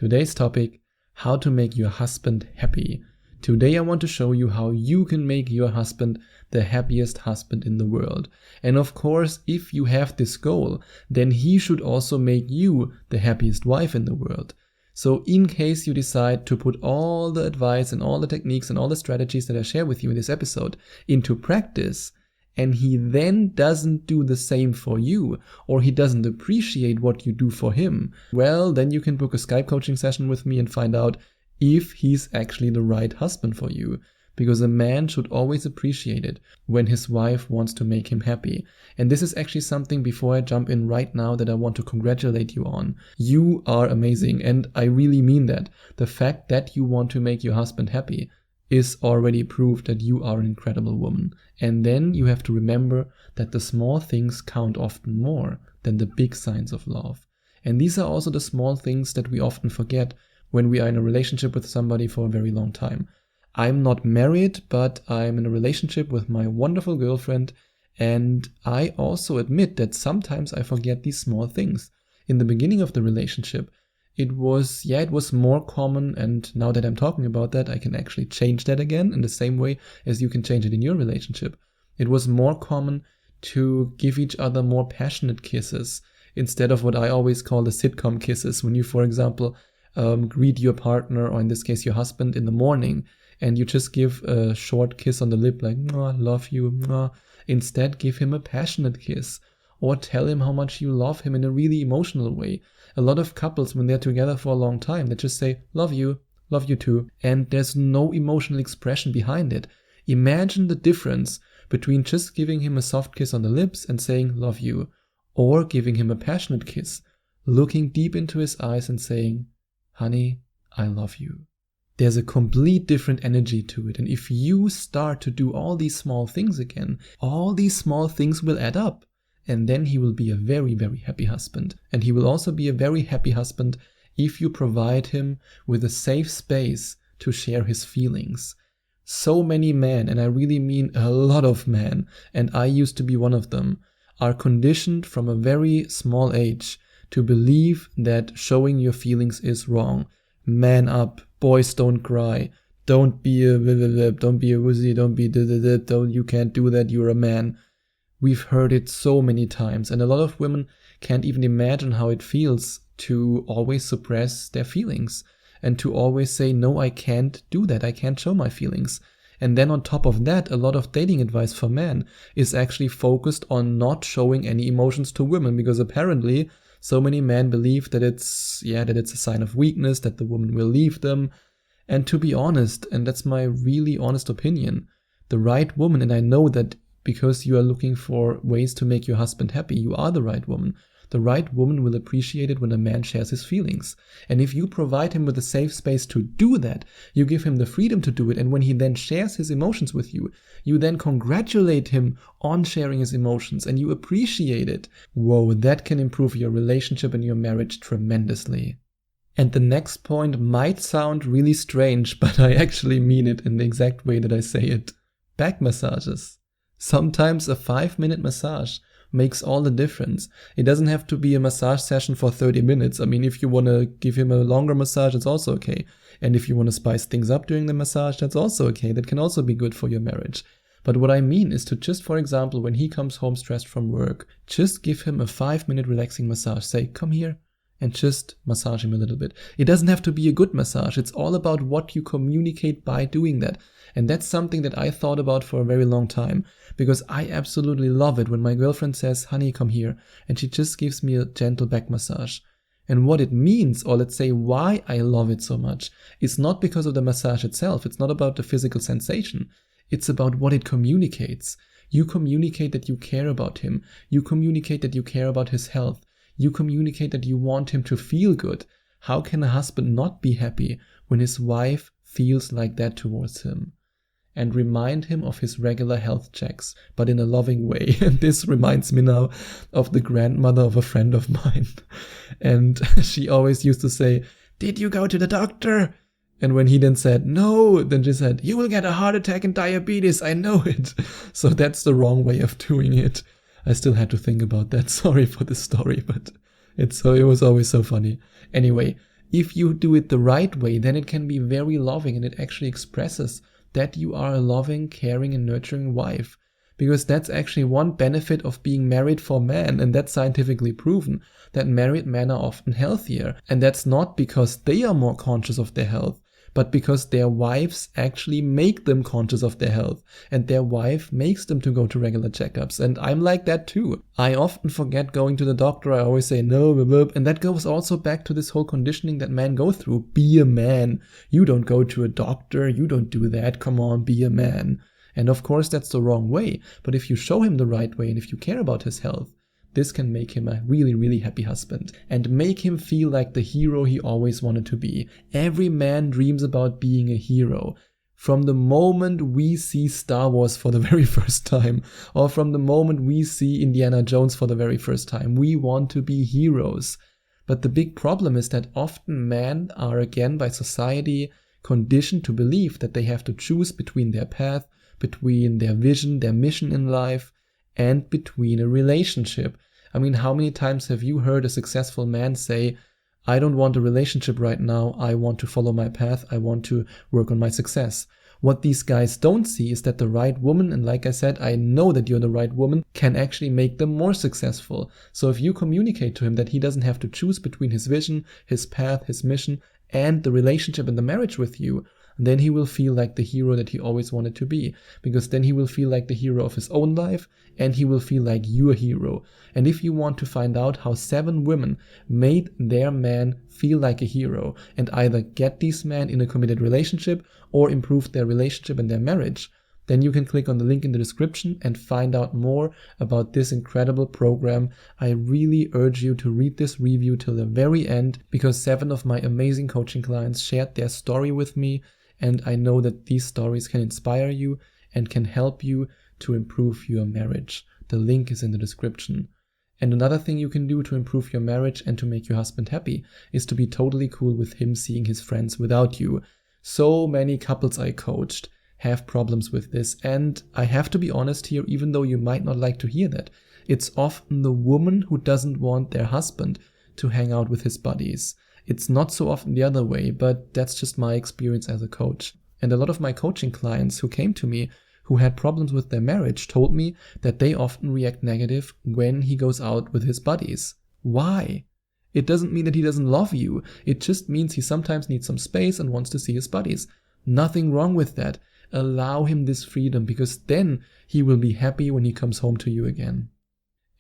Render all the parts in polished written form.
Today's topic, how to make your husband happy. Today I want to show you how you can make your husband the happiest husband in the world. And of course, if you have this goal, then he should also make you the happiest wife in the world. So in case you decide to put all the advice and all the techniques and all the strategies that I share with you in this episode into practice, and he then doesn't do the same for you, or he doesn't appreciate what you do for him, well, then you can book a Skype coaching session with me and find out if he's actually the right husband for you. Because a man should always appreciate it when his wife wants to make him happy. And this is actually something, before I jump in right now, that I want to congratulate you on. You are amazing, and I really mean that. The fact that you want to make your husband happy is already proof that you are an incredible woman. And then you have to remember that the small things count often more than the big signs of love. And these are also the small things that we often forget when we are in a relationship with somebody for a very long time. I'm not married, but I'm in a relationship with my wonderful girlfriend, and I also admit that sometimes I forget these small things. In the beginning of the relationship, it was more common, and now that I'm talking about that, I can actually change that again in the same way as you can change it in your relationship. It was more common to give each other more passionate kisses instead of what I always call the sitcom kisses, when you, for example, greet your partner, or in this case your husband, in the morning, and you just give a short kiss on the lip like, "Mwah, love you, mwah." Instead, give him a passionate kiss, or tell him how much you love him in a really emotional way. A lot of couples, when they're together for a long time, they just say, love you too, and there's no emotional expression behind it. Imagine the difference between just giving him a soft kiss on the lips and saying, love you, or giving him a passionate kiss, looking deep into his eyes and saying, honey, I love you. There's a complete different energy to it. And if you start to do all these small things again, all these small things will add up. And then he will be a very, very happy husband. And he will also be a very happy husband if you provide him with a safe space to share his feelings. So many men, and I really mean a lot of men, and I used to be one of them, are conditioned from a very small age to believe that showing your feelings is wrong. Man up, boys don't cry, don't be a wussy, you can't do that, you're a man. We've heard it so many times, and a lot of women can't even imagine how it feels to always suppress their feelings and to always say, no, I can't do that, I can't show my feelings. And then on top of that, a lot of dating advice for men is actually focused on not showing any emotions to women, because apparently so many men believe that it's a sign of weakness, that the woman will leave them. And to be honest, and that's my really honest opinion, the right woman, and I know that because you are looking for ways to make your husband happy, you are the right woman. The right woman will appreciate it when a man shares his feelings. And if you provide him with a safe space to do that, you give him the freedom to do it, and when he then shares his emotions with you, you then congratulate him on sharing his emotions, and you appreciate it. Whoa, that can improve your relationship and your marriage tremendously. And the next point might sound really strange, but I actually mean it in the exact way that I say it. Back massages. Sometimes a 5-minute massage makes all the difference. It doesn't have to be a massage session for 30 minutes. I mean, if you want to give him a longer massage, it's also okay. And if you want to spice things up during the massage, that's also okay. That can also be good for your marriage. But what I mean is to just, for example, when he comes home stressed from work, just give him a 5-minute relaxing massage. Say, come here, and just massage him a little bit. It doesn't have to be a good massage. It's all about what you communicate by doing that. And that's something that I thought about for a very long time, because I absolutely love it when my girlfriend says, honey, come here, and she just gives me a gentle back massage. And what it means, or let's say why I love it so much, is not because of the massage itself. It's not about the physical sensation. It's about what it communicates. You communicate that you care about him. You communicate that you care about his health. You communicate that you want him to feel good. How can a husband not be happy when his wife feels like that towards him? And remind him of his regular health checks, but in a loving way. And this reminds me now of the grandmother of a friend of mine. And she always used to say, did you go to the doctor? And when he then said, no, then she said, you will get a heart attack and diabetes, I know it. So that's the wrong way of doing it. I still had to think about that. Sorry for the story, but it was always so funny. Anyway, If you do it the right way, then it can be very loving, and it actually expresses that you are a loving, caring, and nurturing wife. Because that's actually one benefit of being married for men, and that's scientifically proven, that married men are often healthier. And that's not because they are more conscious of their health, but because their wives actually make them conscious of their health, and their wife makes them to go to regular checkups. And I'm like that too. I often forget going to the doctor. I always say no, blah, blah. And that goes also back to this whole conditioning that men go through. Be a man. You don't go to a doctor. You don't do that. Come on, be a man. And of course that's the wrong way. But if you show him the right way, and if you care about his health, this can make him a really, really happy husband and make him feel like the hero he always wanted to be. Every man dreams about being a hero. From the moment we see Star Wars for the very first time, or from the moment we see Indiana Jones for the very first time, we want to be heroes. But the big problem is that often men are, again, by society, conditioned to believe that they have to choose between their path, between their vision, their mission in life, and between a relationship. I mean, how many times have you heard a successful man say, I don't want a relationship right now, I want to follow my path, I want to work on my success. What these guys don't see is that the right woman, and like I said, I know that you're the right woman, can actually make them more successful. So if you communicate to him that he doesn't have to choose between his vision, his path, his mission, and the relationship and the marriage with you, then he will feel like the hero that he always wanted to be, because then he will feel like the hero of his own life, and he will feel like your hero. And if you want to find out how 7 women made their man feel like a hero and either get these men in a committed relationship or improve their relationship and their marriage, then you can click on the link in the description and find out more about this incredible program. I really urge you to read this review till the very end, because 7 of my amazing coaching clients shared their story with me, and I know that these stories can inspire you and can help you to improve your marriage. The link is in the description. And another thing you can do to improve your marriage and to make your husband happy is to be totally cool with him seeing his friends without you. So many couples I coached have problems with this, and I have to be honest here, even though you might not like to hear that, it's often the woman who doesn't want their husband to hang out with his buddies. It's not so often the other way, but that's just my experience as a coach. And a lot of my coaching clients who came to me who had problems with their marriage told me that they often react negative when he goes out with his buddies. Why? It doesn't mean that he doesn't love you. It just means he sometimes needs some space and wants to see his buddies. Nothing wrong with that. Allow him this freedom, because then he will be happy when he comes home to you again.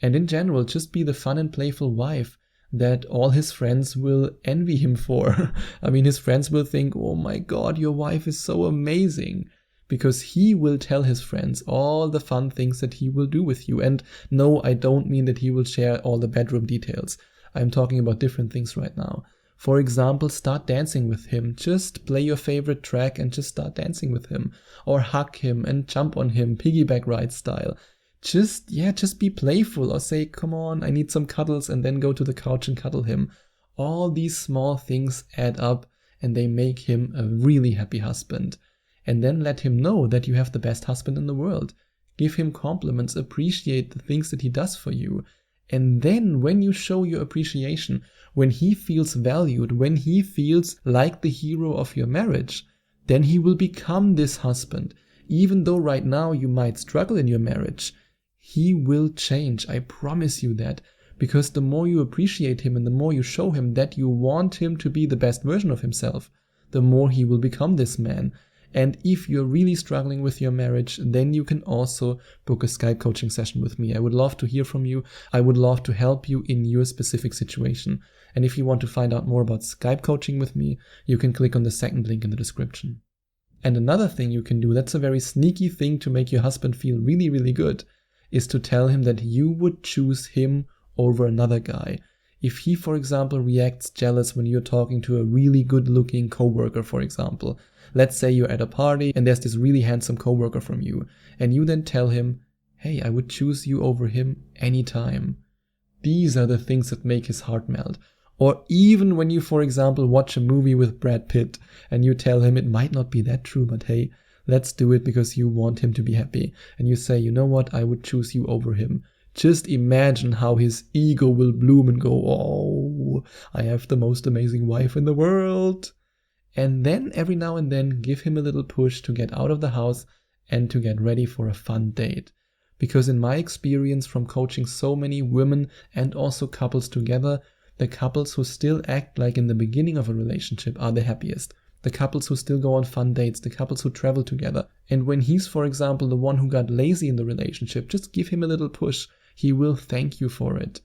And in general, just be the fun and playful wife that all his friends will envy him for. I mean, his friends will think, oh my God, your wife is so amazing. Because he will tell his friends all the fun things that he will do with you. And no, I don't mean that he will share all the bedroom details. I'm talking about different things right now. For example, start dancing with him. Just play your favorite track and just start dancing with him. Or hug him and jump on him, piggyback ride style. Just be playful, or say, come on, I need some cuddles, and then go to the couch and cuddle him. All these small things add up and they make him a really happy husband. And then let him know that you have the best husband in the world. Give him compliments, appreciate the things that he does for you. And then when you show your appreciation, when he feels valued, when he feels like the hero of your marriage, then he will become this husband. Even though right now you might struggle in your marriage, he will change. I promise you that. Because the more you appreciate him and the more you show him that you want him to be the best version of himself, the more he will become this man. And if you're really struggling with your marriage, then you can also book a Skype coaching session with me. I would love to hear from you. I would love to help you in your specific situation. And if you want to find out more about Skype coaching with me, you can click on the second link in the description. And another thing you can do, that's a very sneaky thing to make your husband feel really, really good, is to tell him that you would choose him over another guy. If he, for example, reacts jealous when you're talking to a really good-looking coworker, for example. Let's say you're at a party and there's this really handsome coworker from you, and you then tell him, hey, I would choose you over him anytime. These are the things that make his heart melt. Or even when you, for example, watch a movie with Brad Pitt and you tell him it might not be that true, but hey, let's do it because you want him to be happy. And you say, you know what, I would choose you over him. just imagine how his ego will bloom and go, oh, I have the most amazing wife in the world. And then every now and then give him a little push to get out of the house and to get ready for a fun date. Because in my experience from coaching so many women and also couples together, the couples who still act like in the beginning of a relationship are the happiest. The couples who still go on fun dates, the couples who travel together. And when he's, for example, the one who got lazy in the relationship, just give him a little push. He will thank you for it.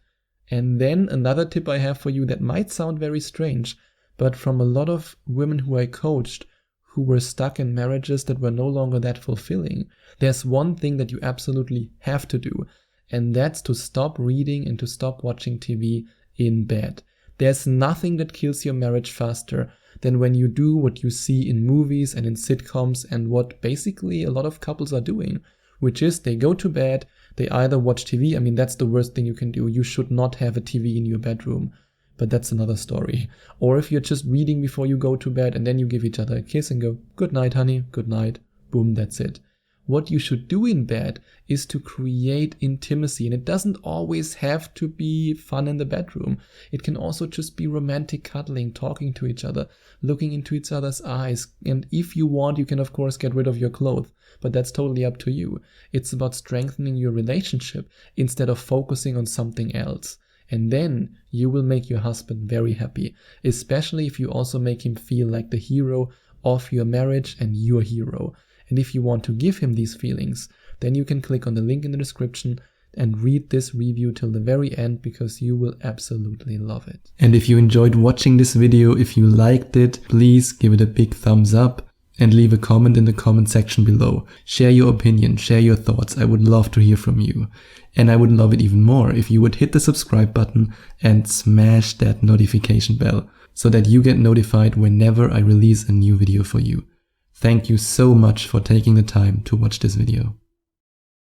And then another tip I have for you that might sound very strange, but from a lot of women who I coached who were stuck in marriages that were no longer that fulfilling, there's one thing that you absolutely have to do, and that's to stop reading and to stop watching TV in bed. There's nothing that kills your marriage faster than when you do what you see in movies and in sitcoms and what basically a lot of couples are doing, which is they go to bed, they either watch TV. I mean, that's the worst thing you can do. You should not have a TV in your bedroom, but that's another story. Or if you're just reading before you go to bed and then you give each other a kiss and go, good night, honey, good night, boom, that's it. What you should do in bed is to create intimacy, and it doesn't always have to be fun in the bedroom. It can also just be romantic cuddling, talking to each other, looking into each other's eyes, and if you want, you can of course get rid of your clothes, but that's totally up to you. It's about strengthening your relationship instead of focusing on something else. And then you will make your husband very happy, especially if you also make him feel like the hero of your marriage and your hero. And if you want to give him these feelings, then you can click on the link in the description and read this review till the very end, because you will absolutely love it. And if you enjoyed watching this video, if you liked it, please give it a big thumbs up and leave a comment in the comment section below. Share your opinion, share your thoughts. I would love to hear from you. And I would love it even more if you would hit the subscribe button and smash that notification bell so that you get notified whenever I release a new video for you. Thank you so much for taking the time to watch this video.